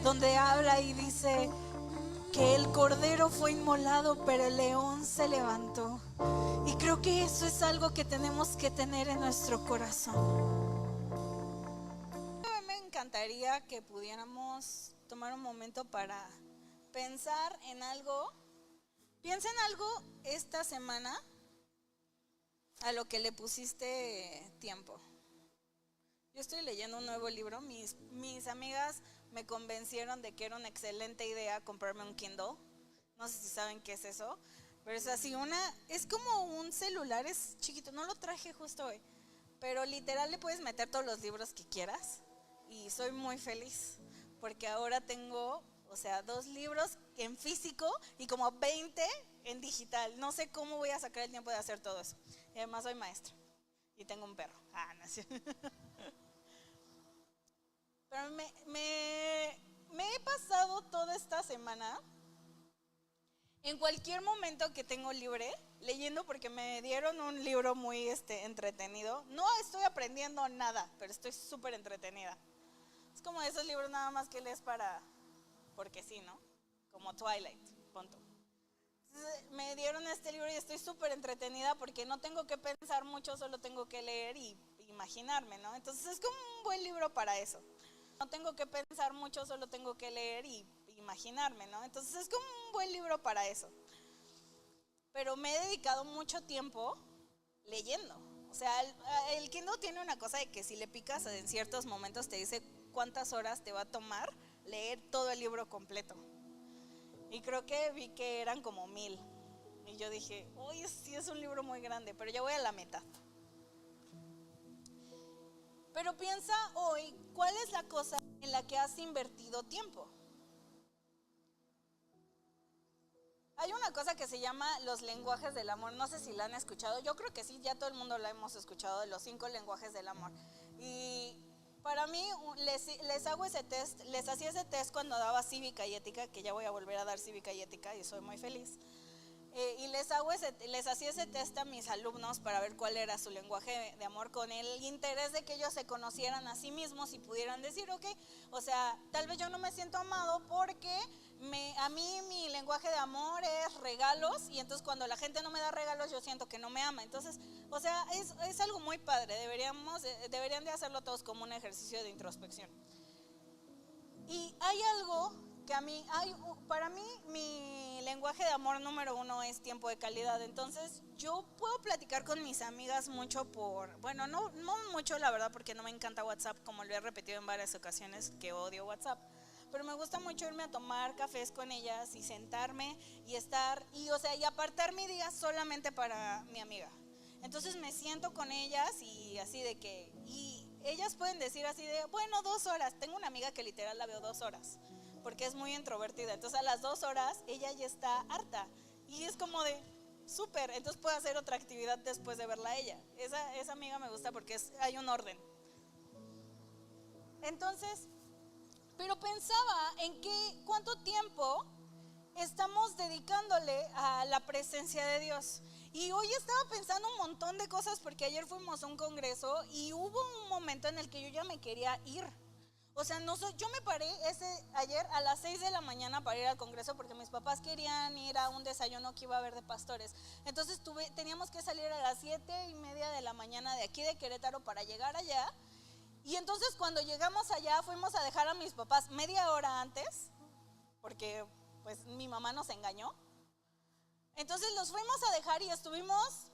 donde habla y dice que el cordero fue inmolado, pero el león se levantó. Y creo que eso es algo que tenemos que tener en nuestro corazón. Me encantaría que pudiéramos tomar un momento para pensar en algo. Piensa en algo esta semana a lo que le pusiste tiempo. Yo estoy leyendo un nuevo libro. Mis amigas me convencieron de que era una excelente idea comprarme un Kindle. No sé si saben qué es eso, pero es así es como un celular, es chiquito. No lo traje justo hoy, pero literal le puedes meter todos los libros que quieras. Y soy muy feliz porque ahora tengo, 2 libros en físico y como 20 en digital. No sé cómo voy a sacar el tiempo de hacer todo eso. Y además soy maestra y tengo un perro. No sé. Pero me he pasado toda esta semana, en cualquier momento que tengo libre, leyendo, porque me dieron un libro muy entretenido. No estoy aprendiendo nada, pero estoy súper entretenida. Es como esos libros nada más que lees porque sí, ¿no? Como Twilight, punto. Entonces, me dieron este libro y estoy súper entretenida porque no tengo que pensar mucho, solo tengo que leer y imaginarme, ¿no? Entonces es como un buen libro para eso. No tengo que pensar mucho, solo tengo que leer y imaginarme, ¿no? Entonces es como un buen libro para eso. Pero me he dedicado mucho tiempo leyendo. O sea, el Kindle tiene una cosa de que si le picas en ciertos momentos te dice cuántas horas te va a tomar leer todo el libro completo. Y creo que vi que eran como 1000. Y yo dije, uy, sí es un libro muy grande, pero ya voy a la mitad. Pero piensa hoy, ¿cuál es la cosa en la que has invertido tiempo? Hay una cosa que se llama los lenguajes del amor. No sé si la han escuchado. Yo creo que sí, ya todo el mundo la hemos escuchado, de los 5 lenguajes del amor. Y para mí les hago ese test, les hacía ese test cuando daba cívica y ética, que ya voy a volver a dar cívica y ética y soy muy feliz. Y les hacía ese test a mis alumnos para ver cuál era su lenguaje de amor, con el interés de que ellos se conocieran a sí mismos y pudieran decir, ok, tal vez yo no me siento amado porque a mí mi lenguaje de amor es regalos, y entonces cuando la gente no me da regalos yo siento que no me ama. Entonces, es algo muy padre, deberían de hacerlo todos como un ejercicio de introspección. Y hay algo que para mí mi lenguaje de amor número 1 es tiempo de calidad. Entonces yo puedo platicar con mis amigas mucho no mucho la verdad, porque no me encanta WhatsApp, como lo he repetido en varias ocasiones que odio WhatsApp, pero me gusta mucho irme a tomar cafés con ellas y sentarme y estar y apartar mi día solamente para mi amiga. Entonces me siento con ellas y así de que, y ellas pueden decir así de, bueno, 2 horas. Tengo una amiga que literal la veo 2 horas, porque es muy introvertida. Entonces a las 2 horas ella ya está harta. Y es como de, súper, entonces puedo hacer otra actividad después de verla a ella. Esa amiga me gusta porque hay un orden. Entonces, pero pensaba en cuánto tiempo estamos dedicándole a la presencia de Dios. Y hoy estaba pensando un montón de cosas porque ayer fuimos a un congreso y hubo un momento en el que yo ya me quería ir. Yo me paré ayer a las 6 de la mañana para ir al congreso porque mis papás querían ir a un desayuno que iba a haber de pastores. Entonces teníamos que salir a las 7:30 de la mañana de aquí de Querétaro para llegar allá. Y entonces cuando llegamos allá fuimos a dejar a mis papás media hora antes, porque pues mi mamá nos engañó. Entonces los fuimos a dejar y estuvimos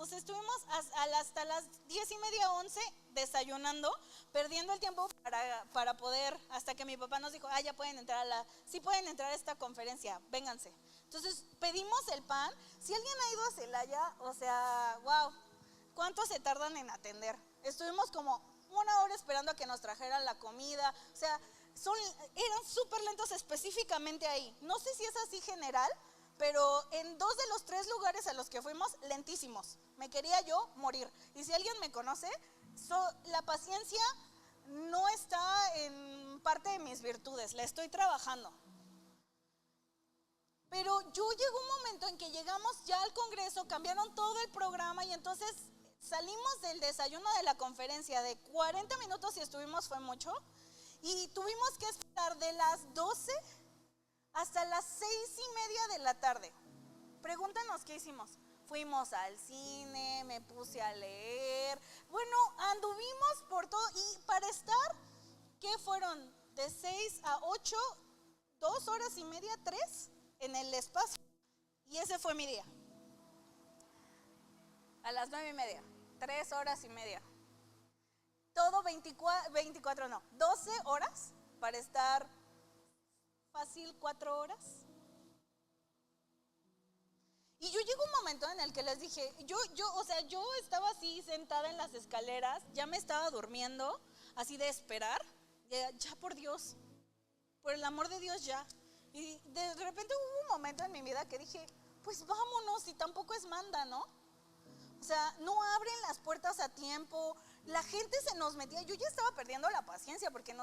estuvimos hasta las 10:30, 11 desayunando, perdiendo el tiempo para poder, hasta que mi papá nos dijo, ya pueden entrar sí pueden entrar a esta conferencia, vénganse. Entonces pedimos el pan. Si alguien ha ido a Celaya, wow, ¿cuánto se tardan en atender? Estuvimos como 1 hora esperando a que nos trajeran la comida, eran súper lentos específicamente ahí. No sé si es así general, pero en 2 de los 3 lugares a los que fuimos, lentísimos. Me quería yo morir. Y si alguien me conoce, la paciencia no está en parte de mis virtudes, la estoy trabajando. Pero llegó un momento en que llegamos ya al congreso, cambiaron todo el programa y entonces salimos del desayuno de la conferencia de 40 minutos y estuvimos anduvimos fue mucho. Y tuvimos que esperar de las 12 hasta las 6:30 de la tarde. Pregúntanos qué hicimos. Fuimos al cine, me puse a leer. Bueno, anduvimos por todo. Y para estar, ¿qué fueron? De 6 a 8, 2 horas y media, 3 en el espacio. Y ese fue mi día. A las 9:30, 3 horas y media. Todo 12 horas para estar fácil 4 horas. Y yo llegó un momento en el que les dije, yo estaba así sentada en las escaleras, ya me estaba durmiendo, así de esperar, ya por Dios, por el amor de Dios ya. Y de repente hubo un momento en mi vida que dije, pues vámonos, y tampoco es manda, ¿no? O sea, no abren las puertas a tiempo, la gente se nos metía, yo ya estaba perdiendo la paciencia porque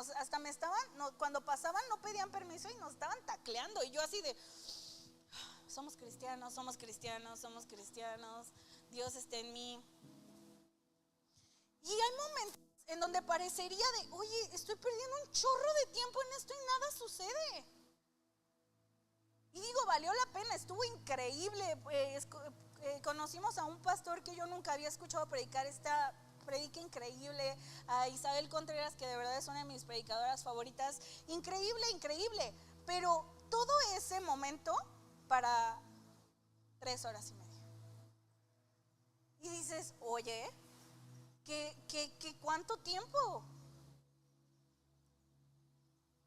cuando pasaban no pedían permiso y nos estaban tacleando y yo así de, somos cristianos, Dios está en mí. Y hay momentos en donde parecería de, oye, estoy perdiendo un chorro de tiempo en esto y nada sucede. Y digo, valió la pena, estuvo increíble. Conocimos a un pastor que yo nunca había escuchado predicar esta predica increíble, a Isabel Contreras, que de verdad es una de mis predicadoras favoritas. Increíble. Pero todo ese momento para 3 horas y media. Y dices, oye, ¿qué cuánto tiempo?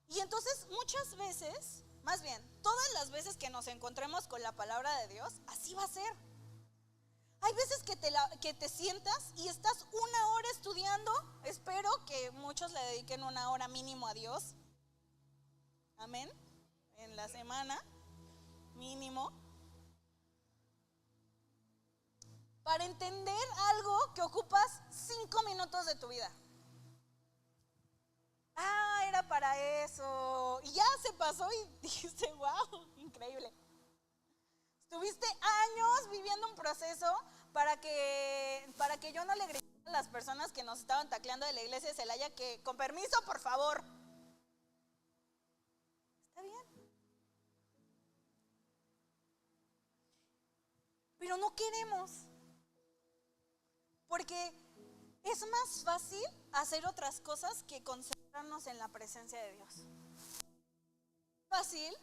Y entonces muchas veces, más bien, todas las veces que nos encontremos con la palabra de Dios, así va a ser. Hay veces que te sientas y estás 1 hora estudiando. Espero que muchos le dediquen 1 hora mínimo a Dios. Amén. En la semana, mínimo. Para entender algo que ocupas 5 minutos de tu vida. Era para eso. Y ya se pasó y dijiste, wow, increíble. Estuviste años viviendo un proceso para que yo no le gritara a las personas que nos estaban tacleando de la iglesia de Celaya que, con permiso, por favor. Está bien. Pero no queremos. Porque es más fácil hacer otras cosas que concentrarnos en la presencia de Dios. Es fácil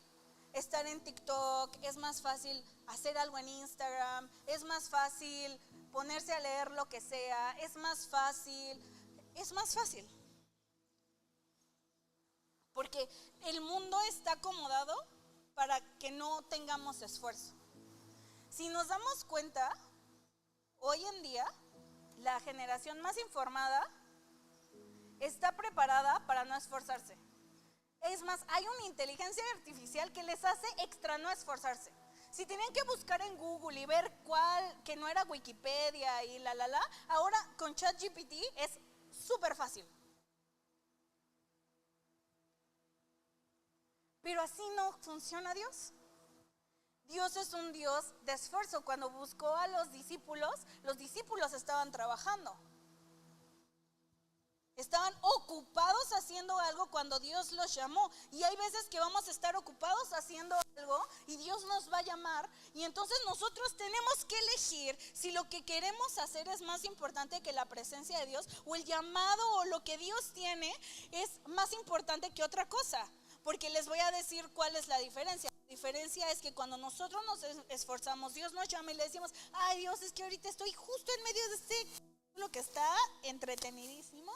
estar en TikTok, es más fácil hacer algo en Instagram, es más fácil ponerse a leer lo que sea, es más fácil. Porque el mundo está acomodado para que no tengamos esfuerzo. Si nos damos cuenta, hoy en día, la generación más informada está preparada para no esforzarse. Es más, hay una inteligencia artificial que les hace extra no esforzarse. Si tenían que buscar en Google y ver cuál, que no era Wikipedia y ahora con ChatGPT es súper fácil. Pero así no funciona Dios. Dios es un Dios de esfuerzo. Cuando buscó a los discípulos estaban trabajando. Estaban ocupados haciendo algo cuando Dios los llamó. Y hay veces que vamos a estar ocupados haciendo algo y Dios nos va a llamar. Y entonces nosotros tenemos que elegir si lo que queremos hacer es más importante que la presencia de Dios, o el llamado o lo que Dios tiene es más importante que otra cosa. Porque les voy a decir cuál es la diferencia. La diferencia es que cuando nosotros nos esforzamos, Dios nos llama y le decimos, ay Dios, es que ahorita estoy justo en medio de lo que está entretenidísimo.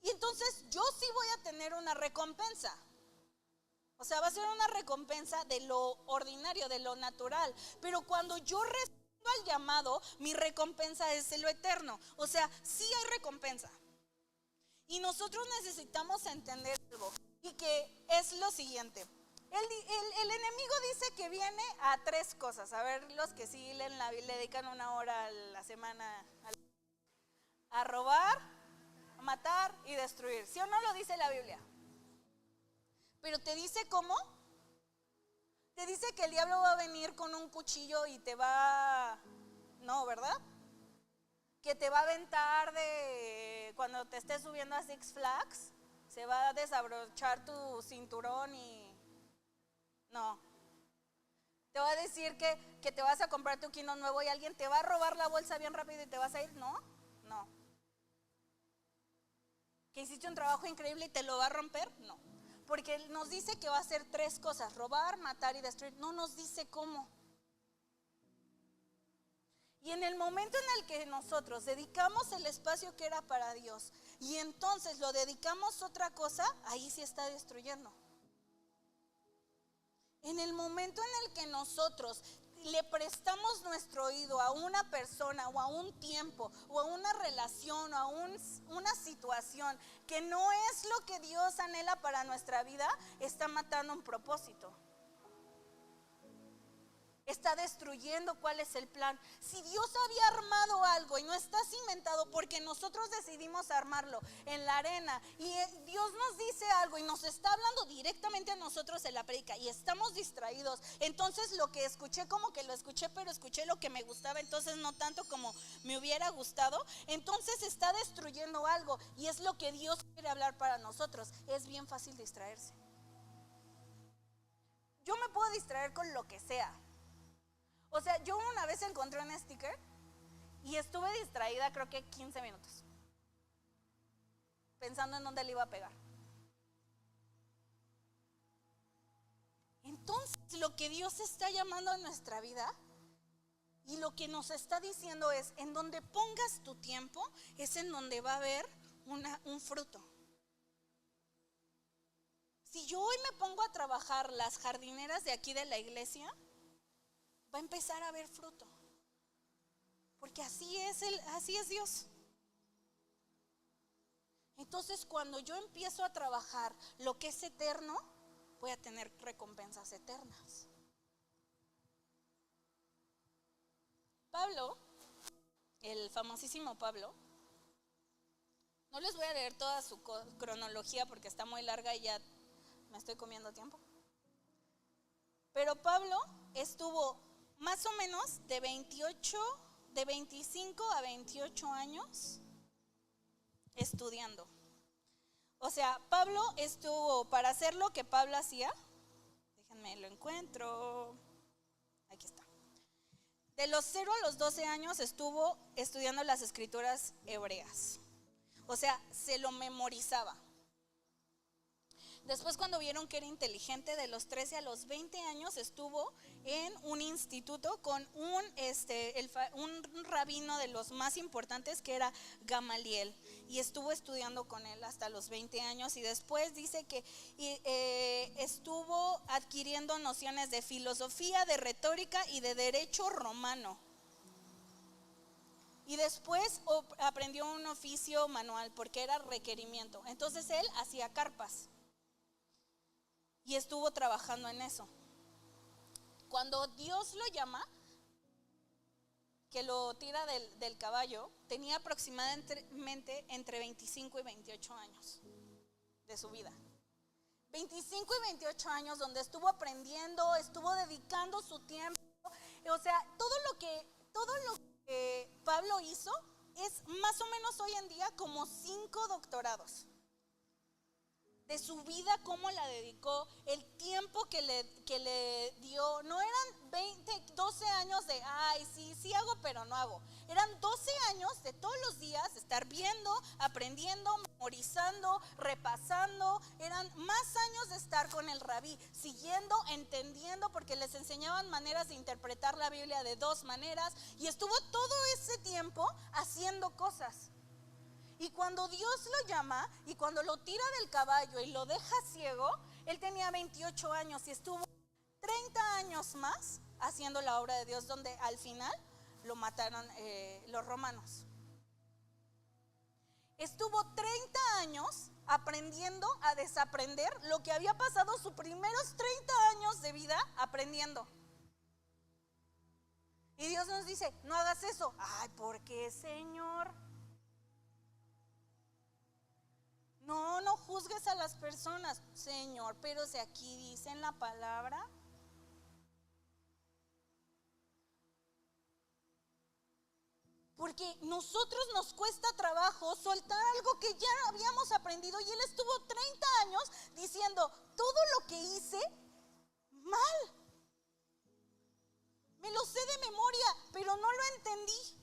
Y entonces yo sí voy a tener una recompensa. O sea, va a ser una recompensa de lo ordinario, de lo natural. Pero cuando yo respondo al llamado, mi recompensa es lo eterno. O sea, sí hay recompensa. Y nosotros necesitamos entender algo. Y que es lo siguiente. El enemigo dice que viene a 3 cosas. A ver, los que sí leen la Biblia, le dedican 1 hora a la semana a robar, a matar y destruir. ¿Sí o no lo dice la Biblia? Pero te dice cómo. Te dice que el diablo va a venir con un cuchillo y te va... No, ¿verdad? Que te va a aventar cuando te estés subiendo a Six Flags se va a desabrochar tu cinturón y no. Te va a decir que te vas a comprar tu Kino nuevo y alguien te va a robar la bolsa bien rápido y te vas a ir. No. Que hiciste un trabajo increíble y te lo va a romper. No. Porque Él nos dice que va a hacer 3 cosas: robar, matar y destruir. No nos dice cómo. Y en el momento en el que nosotros dedicamos el espacio que era para Dios y entonces lo dedicamos a otra cosa, ahí sí está destruyendo. En el momento en el que nosotros le prestamos nuestro oído a una persona o a un tiempo o a una relación o a una situación que no es lo que Dios anhela para nuestra vida, está matando un propósito. Está destruyendo cuál es el plan. Si Dios había armado algo y no está cimentado porque nosotros decidimos armarlo en la arena y Dios nos dice algo y nos está hablando directamente a nosotros en la prédica y estamos distraídos, entonces lo que escuché como que lo escuché, pero escuché lo que me gustaba, entonces no tanto como me hubiera gustado, entonces está destruyendo algo y es lo que Dios quiere hablar para nosotros. Es bien fácil distraerse. Yo me puedo distraer con lo que sea. O sea, yo una vez encontré un sticker y estuve distraída creo que 15 minutos pensando en dónde le iba a pegar. Entonces, lo que Dios está llamando a nuestra vida y lo que nos está diciendo es: en donde pongas tu tiempo es en donde va a haber un fruto. Si yo hoy me pongo a trabajar las jardineras de aquí de la iglesia, va a empezar a haber fruto, porque así es Dios. Entonces, cuando yo empiezo a trabajar lo que es eterno, voy a tener recompensas eternas. Pablo, el famosísimo Pablo, no les voy a leer toda su cronología porque está muy larga y ya me estoy comiendo tiempo, pero Pablo estuvo más o menos de 25 a 28 años estudiando. O sea, Pablo estuvo, para hacer lo que Pablo hacía, déjenme lo encuentro, aquí está. De los 0 a los 12 años estuvo estudiando las escrituras hebreas. O sea, se lo memorizaba. Después, cuando vieron que era inteligente, de los 13 a los 20 años estuvo en un instituto con un rabino de los más importantes, que era Gamaliel, y estuvo estudiando con él hasta los 20 años. Y después dice que estuvo adquiriendo nociones de filosofía, de retórica y de derecho romano. Y después aprendió un oficio manual porque era requerimiento. Entonces él hacía carpas y estuvo trabajando en eso. Cuando Dios lo llama, que lo tira del caballo, tenía aproximadamente entre 25 y 28 años de su vida. 25 y 28 años donde estuvo aprendiendo, estuvo dedicando su tiempo. O sea, todo lo que Pablo hizo es más o menos hoy en día como 5 doctorados. De su vida, cómo la dedicó, el tiempo que le dio. No eran 12 años de, ay, sí hago, pero no hago. Eran 12 años de todos los días estar viendo, aprendiendo, memorizando, repasando. Eran más años de estar con el rabí, siguiendo, entendiendo, porque les enseñaban maneras de interpretar la Biblia de 2 maneras. Y estuvo todo ese tiempo haciendo cosas. Y cuando Dios lo llama y cuando lo tira del caballo y lo deja ciego, él tenía 28 años y estuvo 30 años más haciendo la obra de Dios, donde al final lo mataron los romanos. Estuvo 30 años aprendiendo a desaprender lo que había pasado sus primeros 30 años de vida aprendiendo. Y Dios nos dice: no hagas eso. Ay, ¿por qué, Señor? No juzgues a las personas. Señor, pero si aquí dice en la palabra. ¿Por porque nosotros nos cuesta trabajo soltar algo que ya habíamos aprendido, y él estuvo 30 años diciendo: todo lo que hice mal, me lo sé de memoria, pero no lo entendí.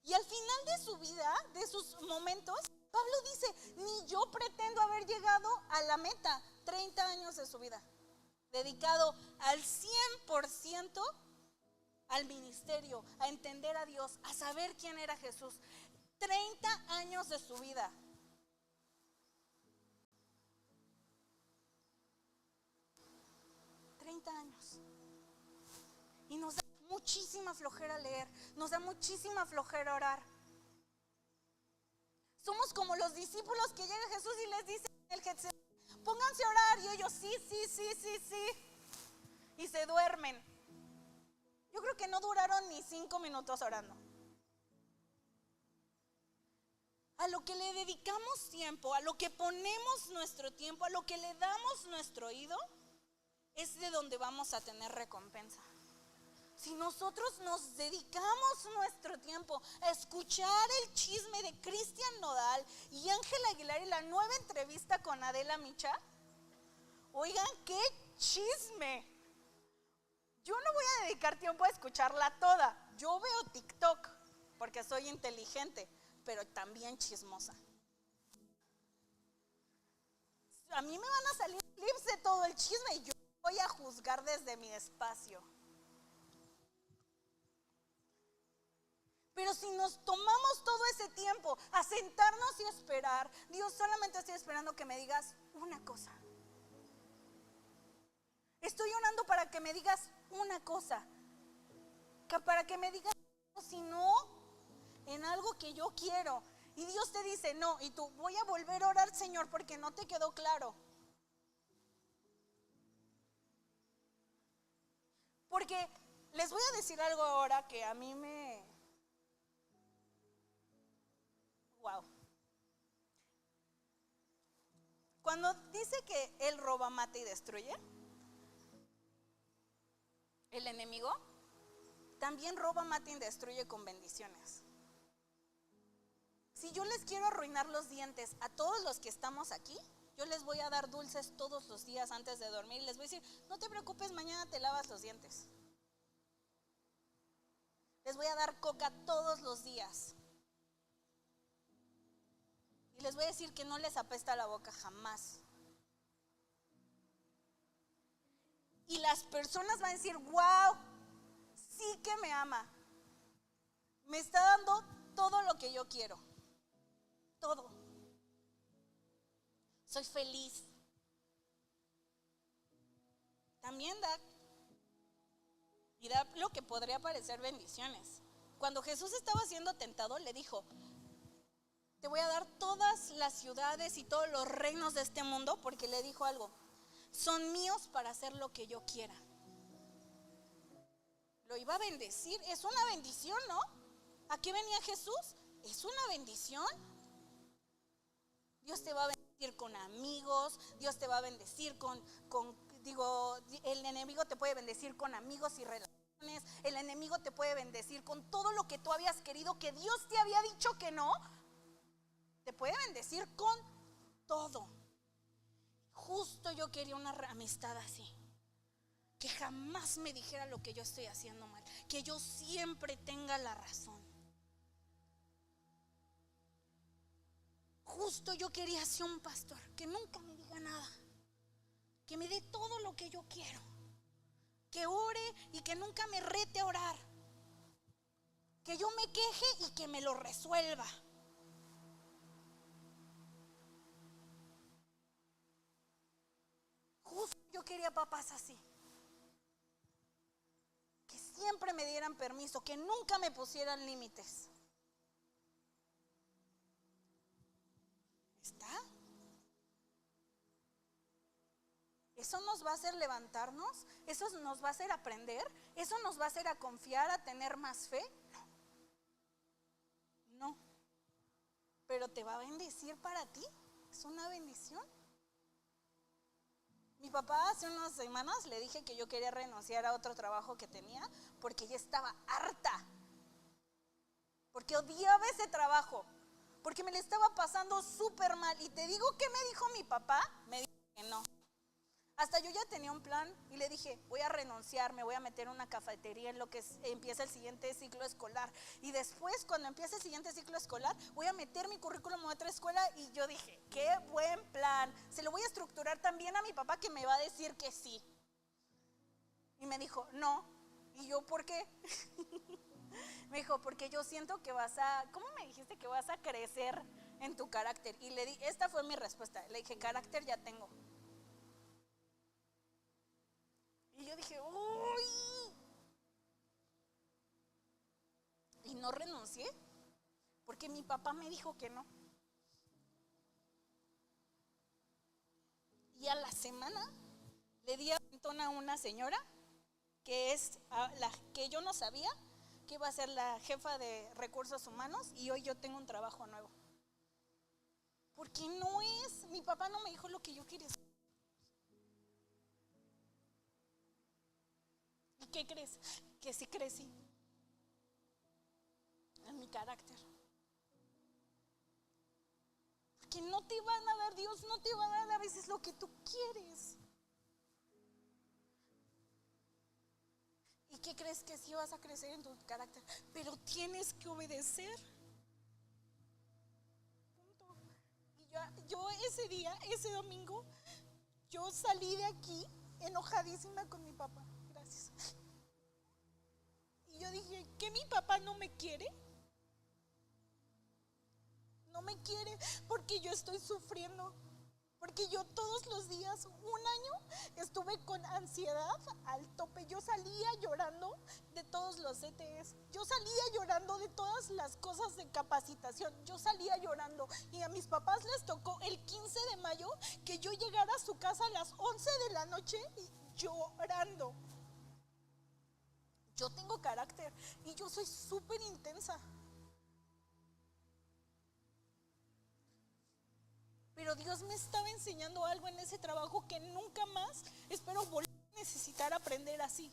Y al final de su vida, de sus momentos, Pablo dice: ni yo pretendo haber llegado a la meta. 30 años de su vida dedicado al 100% al ministerio, a entender a Dios, a saber quién era Jesús. 30 años de su vida. Años. Y nos da muchísima flojera leer, nos da muchísima flojera orar. Somos como los discípulos que llega Jesús y les dice en el Getsemaní: pónganse a orar, y ellos sí, y se duermen. Yo creo que no duraron ni 5 minutos orando. A lo que le dedicamos tiempo, a lo que ponemos nuestro tiempo, a lo que le damos nuestro oído, es de donde vamos a tener recompensa. Si nosotros nos dedicamos nuestro tiempo a escuchar el chisme de Cristian Nodal y Ángela Aguilar y la nueva entrevista con Adela Micha, oigan, qué chisme. Yo no voy a dedicar tiempo a escucharla toda. Yo veo TikTok porque soy inteligente, pero también chismosa. A mí me van a salir clips de todo el chisme y yo voy a juzgar desde mi espacio. Pero si nos tomamos todo ese tiempo a sentarnos y esperar, Dios, solamente estoy esperando que me digas una cosa. Estoy orando para que me digas una cosa, para que me digas, si no, en algo que yo quiero. Y Dios te dice no, y tú: voy a volver a orar, Señor, porque no te quedó claro. Porque les voy a decir algo ahora que a mí me... wow. Cuando dice que Él roba, mata y destruye, el enemigo también roba, mata y destruye con bendiciones. Si yo les quiero arruinar los dientes a todos los que estamos aquí, yo les voy a dar dulces todos los días antes de dormir y les voy a decir: no te preocupes, mañana te lavas los dientes. Les voy a dar coca todos los días. Y les voy a decir que no les apesta la boca jamás. Y las personas van a decir: wow, sí que me ama. Me está dando todo lo que yo quiero. Todo. Soy feliz. También da lo que podría parecer bendiciones. Cuando Jesús estaba siendo tentado, le dijo: te voy a dar todas las ciudades y todos los reinos de este mundo, porque le dijo algo: son míos para hacer lo que yo quiera. Lo iba a bendecir. Es una bendición, ¿no? ¿A qué venía Jesús? Es una bendición. Dios te va a bendecir con amigos. Dios te va a bendecir el enemigo te puede bendecir con amigos y relaciones. El enemigo te puede bendecir con todo lo que tú habías querido, que Dios te había dicho que no. Te puede bendecir con todo. Justo yo quería una amistad así, que jamás me dijera lo que yo estoy haciendo mal, que yo siempre tenga la razón. Justo yo quería ser un pastor que nunca me diga nada, que me dé todo lo que yo quiero, que ore y que nunca me rete a orar, que yo me queje y que me lo resuelva. Justo yo quería papás así, que siempre me dieran permiso, que nunca me pusieran límites. ¿Está? ¿Eso nos va a hacer levantarnos? ¿Eso nos va a hacer aprender? ¿Eso nos va a hacer a confiar, a tener más fe? No. Pero te va a bendecir para ti. Es una bendición. Mi papá hace unas semanas le dije que yo quería renunciar a otro trabajo que tenía porque ya estaba harta. porque odiaba ese trabajo, porque me le estaba pasando súper mal. Y te digo, ¿qué me dijo mi papá? Me dijo que no. Hasta yo ya tenía un plan y le dije, voy a renunciar, me voy a meter en una cafetería en lo que empieza el siguiente ciclo escolar. Y después, cuando empiece el siguiente ciclo escolar, voy a meter mi currículum a otra escuela. Y yo dije, qué buen plan. Se lo voy a estructurar también a mi papá, que me va a decir que sí. Y me dijo, no. Y yo, ¿por qué? Me dijo, porque yo siento que vas a, ¿cómo me dijiste? Que vas a crecer en tu carácter. Y le di, esta fue mi respuesta. Le dije, carácter ya tengo. Y yo dije, uy. Y no renuncié, porque mi papá me dijo que no. Y a la semana le di aventón a una señora que es la que yo no sabía que iba a ser la jefa de recursos humanos, y hoy yo tengo un trabajo nuevo. Porque no es, mi papá no me dijo lo que yo quería. ¿Y qué crees? Que sí crecí en mi carácter. Porque no te van a dar, Dios no te va a dar a veces lo que tú quieres. ¿Y qué crees? Que sí vas a crecer en tu carácter, pero tienes que obedecer. Punto. Y yo ese día, ese domingo, yo salí de aquí enojadísima con mi papá. Gracias. Y yo dije, ¿que mi papá no me quiere? No me quiere porque yo estoy sufriendo. Porque yo todos los días, un año, estuve con ansiedad al tope. Yo salía llorando de todos los CTS. Yo salía llorando de todas las cosas de capacitación. Yo salía llorando. Y a mis papás les tocó el 15 de mayo que yo llegara a su casa a las 11 de la noche llorando. Yo tengo carácter y yo soy súper intensa. Pero Dios me estaba enseñando algo en ese trabajo que nunca más espero volver a necesitar aprender así.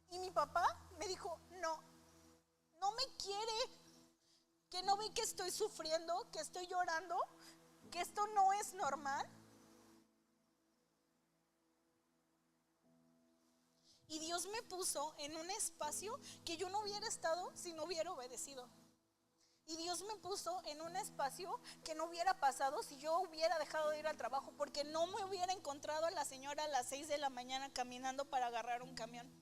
Y mi papá me dijo, no me quiere, que no ve que estoy sufriendo, que estoy llorando, que esto no es normal. Y Dios me puso en un espacio que yo no hubiera estado si no hubiera obedecido. Y Dios me puso en un espacio que no hubiera pasado si yo hubiera dejado de ir al trabajo, porque no me hubiera encontrado a la señora a las 6 de la mañana caminando para agarrar un camión.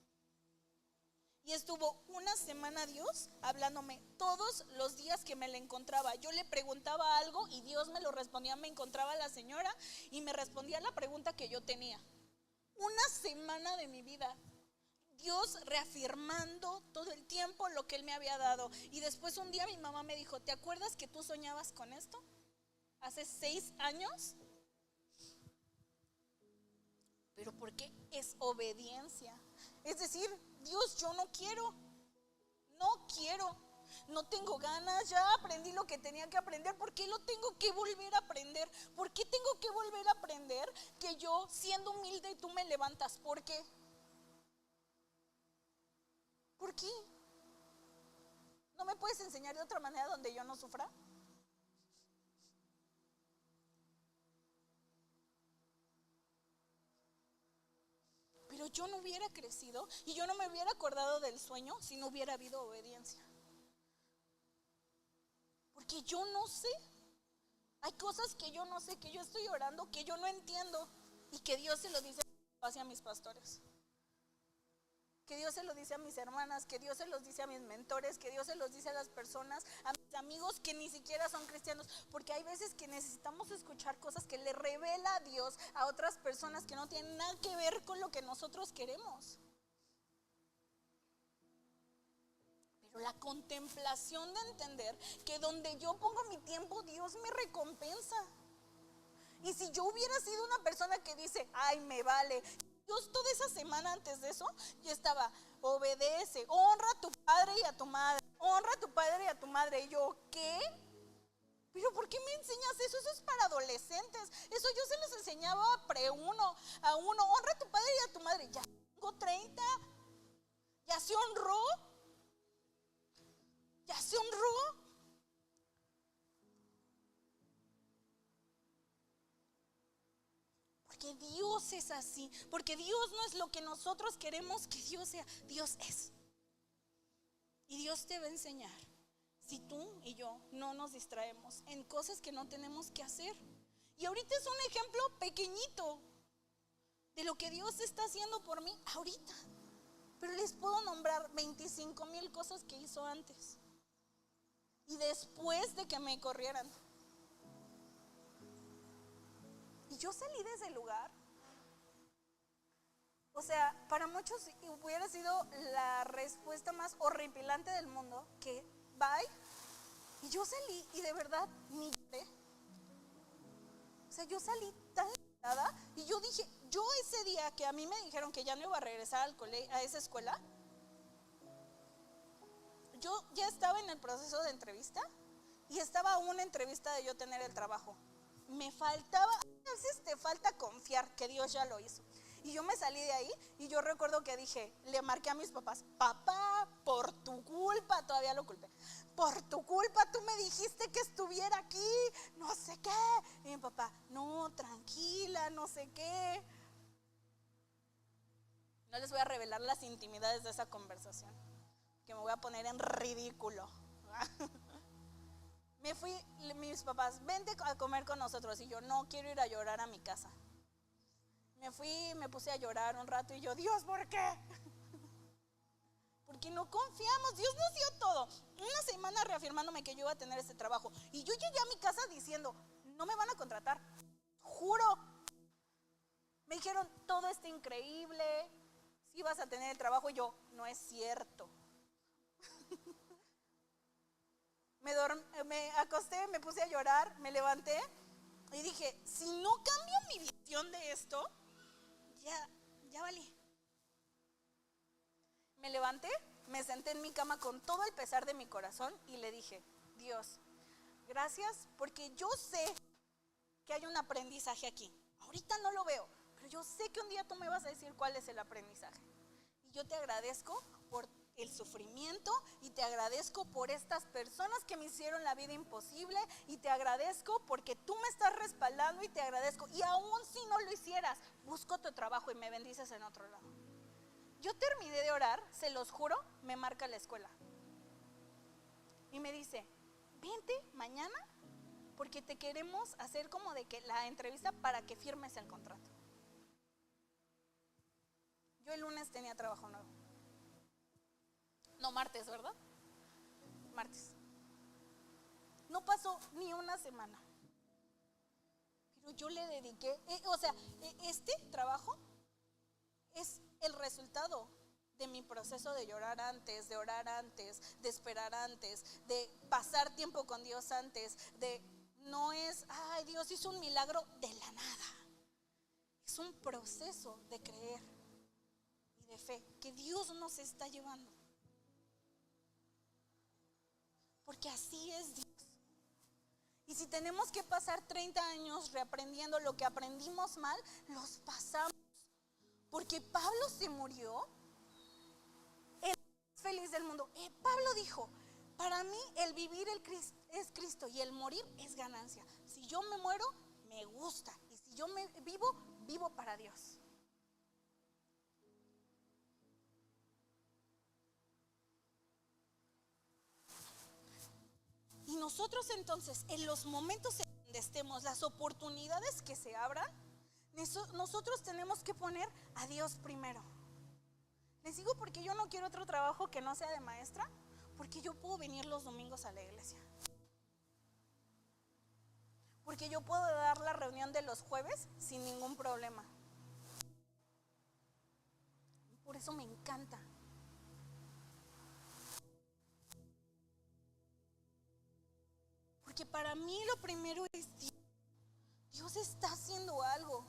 Y estuvo una semana Dios hablándome todos los días que me la encontraba. Yo le preguntaba algo y Dios me lo respondía. Me encontraba a la señora y me respondía la pregunta que yo tenía. Una semana de mi vida. Dios reafirmando todo el tiempo lo que Él me había dado. Y después un día mi mamá me dijo, ¿te acuerdas que tú soñabas con esto? Hace 6 años. Pero ¿por qué? Es obediencia. Es decir, Dios, yo no quiero, no tengo ganas, ya aprendí lo que tenía que aprender. ¿Por qué lo tengo que volver a aprender? ¿Por qué tengo que volver a aprender que yo, siendo humilde, tú me levantas? ¿Por qué? ¿Por qué? ¿No me puedes enseñar de otra manera donde yo no sufra? Pero yo no hubiera crecido y yo no me hubiera acordado del sueño si no hubiera habido obediencia. Porque yo no sé. Hay cosas que yo no sé, que yo estoy orando, que yo no entiendo, y que Dios se lo dice hacia mis pastores. Que Dios se lo dice a mis hermanas, que Dios se los dice a mis mentores, que Dios se los dice a las personas, a mis amigos que ni siquiera son cristianos. Porque hay veces que necesitamos escuchar cosas que le revela a Dios a otras personas que no tienen nada que ver con lo que nosotros queremos. Pero la contemplación de entender que donde yo pongo mi tiempo, Dios me recompensa. Y si yo hubiera sido una persona que dice, ay, me vale, Dios toda esa semana antes de eso, yo estaba, obedece, honra a tu padre y a tu madre, honra a tu padre y a tu madre. Y yo, ¿qué? ¿Pero por qué me enseñas eso? Eso es para adolescentes. Eso yo se los enseñaba a uno, honra a tu padre y a tu madre. Ya tengo 30, ya se honró. porque Dios es así, porque Dios no es lo que nosotros queremos que Dios sea, Dios es. Y Dios te va a enseñar si tú y yo no nos distraemos en cosas que no tenemos que hacer. Y ahorita es un ejemplo pequeñito de lo que Dios está haciendo por mí ahorita. Pero les puedo nombrar 25,000 cosas que hizo antes y después de que me corrieran. Y yo salí de ese lugar. O sea, para muchos hubiera sido la respuesta más horripilante del mundo, que bye. Y yo salí y de verdad ni lloré. O sea, yo salí tan enojada y yo dije, yo ese día que a mí me dijeron que ya no iba a regresar al a esa escuela, yo ya estaba en el proceso de entrevista y estaba a una entrevista de yo tener el trabajo. Me faltaba, a veces te falta confiar que Dios ya lo hizo. Y yo me salí de ahí y yo recuerdo que dije, le marqué a mis papás, papá, por tu culpa, todavía lo culpé, por tu culpa tú me dijiste que estuviera aquí, no sé qué. Y mi papá, no, tranquila, no sé qué. No les voy a revelar las intimidades de esa conversación, que me voy a poner en ridículo. Me fui, mis papás, vente a comer con nosotros. Y yo, no, quiero ir a llorar a mi casa. Me fui, me puse a llorar un rato y yo, Dios, ¿por qué? Porque no confiamos, Dios nos dio todo. Una semana reafirmándome que yo iba a tener ese trabajo. Y yo llegué a mi casa diciendo, no me van a contratar, juro. Me dijeron, todo está increíble, sí vas a tener el trabajo. Y yo, no es cierto. Me acosté, me puse a llorar, me levanté y dije, si no cambio mi visión de esto, ya valí. Me levanté, me senté en mi cama con todo el pesar de mi corazón y le dije, Dios, gracias porque yo sé que hay un aprendizaje aquí. Ahorita no lo veo, pero yo sé que un día tú me vas a decir cuál es el aprendizaje. Y yo te agradezco por el sufrimiento y te agradezco por estas personas que me hicieron la vida imposible y te agradezco porque tú me estás respaldando y te agradezco. Y aún si no lo hicieras, busco tu trabajo y me bendices en otro lado. Yo terminé de orar, se los juro, me marca la escuela y me dice, vente mañana porque te queremos hacer como de que la entrevista para que firmes el contrato. Yo el lunes tenía trabajo nuevo. No, martes, ¿verdad? Martes. No pasó ni una semana. Pero yo le dediqué, este trabajo es el resultado de mi proceso de llorar antes, de orar antes, de esperar antes, de pasar tiempo con Dios antes, no es, ay, Dios hizo un milagro de la nada. Es un proceso de creer y de fe que Dios nos está llevando. Porque así es Dios. Y si tenemos que pasar 30 años reaprendiendo lo que aprendimos mal, los pasamos. Porque Pablo se murió, el más feliz del mundo. Pablo dijo, para mí el vivir es Cristo y el morir es ganancia. Si yo me muero, me gusta. Y si yo me vivo, vivo para Dios. Y nosotros entonces, en los momentos en donde estemos, las oportunidades que se abran, nosotros tenemos que poner a Dios primero. Les digo porque yo no quiero otro trabajo que no sea de maestra, porque yo puedo venir los domingos a la iglesia. Porque yo puedo dar la reunión de los jueves sin ningún problema. Por eso me encanta. Porque para mí lo primero es Dios. Dios está haciendo algo.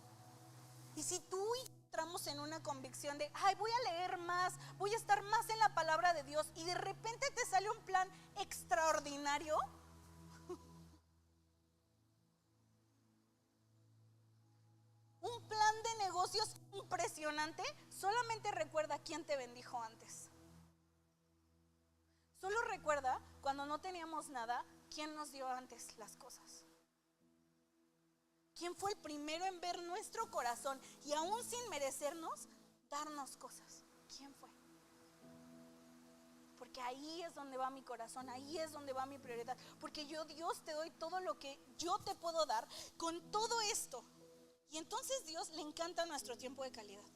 Y si tú y yo entramos en una convicción de, ay, voy a leer más, voy a estar más en la palabra de Dios, y de repente te sale un plan extraordinario, un plan de negocios impresionante, solamente recuerda quién te bendijo antes. Solo recuerda cuando no teníamos nada, quién nos dio antes las cosas. ¿Quién fue el primero en ver nuestro corazón y aún sin merecernos, darnos cosas? ¿Quién fue? Porque ahí es donde va mi corazón, ahí es donde va mi prioridad. Porque yo, Dios, te doy todo lo que yo te puedo dar con todo esto. Y entonces Dios le encanta nuestro tiempo de calidad.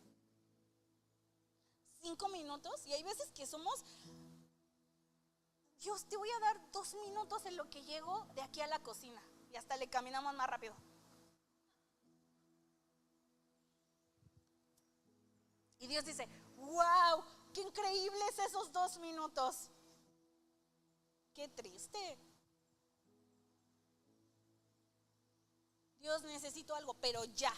5 minutos, y hay veces que somos, Dios, te voy a dar 2 minutos en lo que llego de aquí a la cocina. Y hasta le caminamos más rápido. Y Dios dice, wow, qué increíbles esos 2 minutos. Qué triste. Dios, necesito algo, pero ya.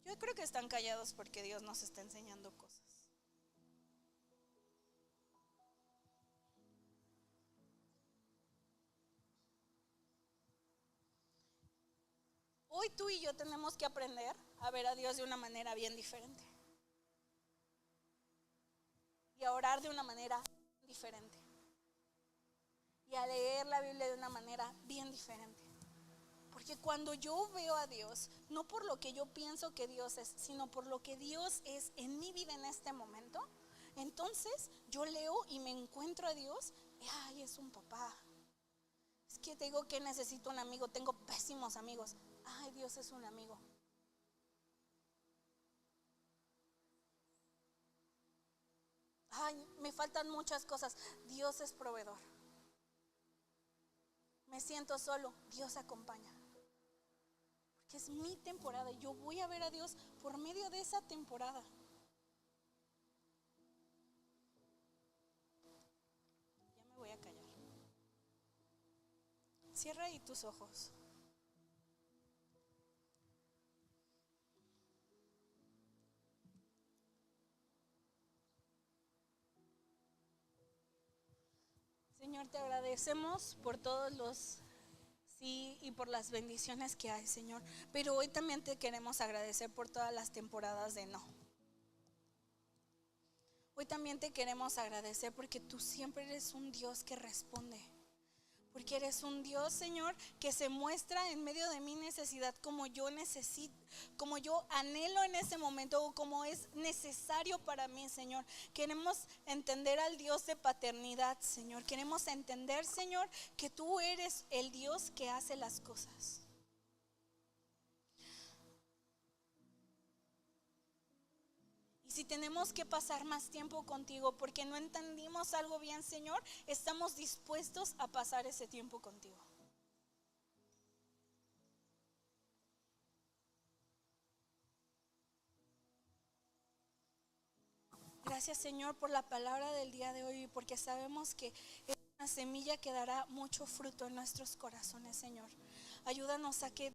Yo creo que están callados porque Dios nos está enseñando cosas. Hoy tú y yo tenemos que aprender a ver a Dios de una manera bien diferente. Y a orar de una manera diferente. Y a leer la Biblia de una manera bien diferente. Porque cuando yo veo a Dios, no por lo que yo pienso que Dios es, sino por lo que Dios es en mi vida en este momento, entonces yo leo y me encuentro a Dios. Ay, es un papá. Es que digo que necesito un amigo, tengo pésimos amigos. Ay, Dios es un amigo. Ay, me faltan muchas cosas. Dios es proveedor. Me siento solo, Dios acompaña. Porque es mi temporada y yo voy a ver a Dios por medio de esa temporada. Ya me voy a callar. Cierra ahí tus ojos. Señor, te agradecemos por todos los sí y por las bendiciones que hay, Señor. Pero hoy también te queremos agradecer por todas las temporadas de no. Hoy también te queremos agradecer porque tú siempre eres un Dios que responde. Porque eres un Dios, Señor, que se muestra en medio de mi necesidad como yo necesito, como yo anhelo en ese momento o como es necesario para mí, Señor. Queremos entender al Dios de paternidad, Señor. Queremos entender, Señor, que tú eres el Dios que hace las cosas. Y si tenemos que pasar más tiempo contigo porque no entendimos algo bien, Señor, estamos dispuestos a pasar ese tiempo contigo. Gracias, Señor, por la palabra del día de hoy, porque sabemos que es una semilla que dará mucho fruto en nuestros corazones, Señor. Ayúdanos a que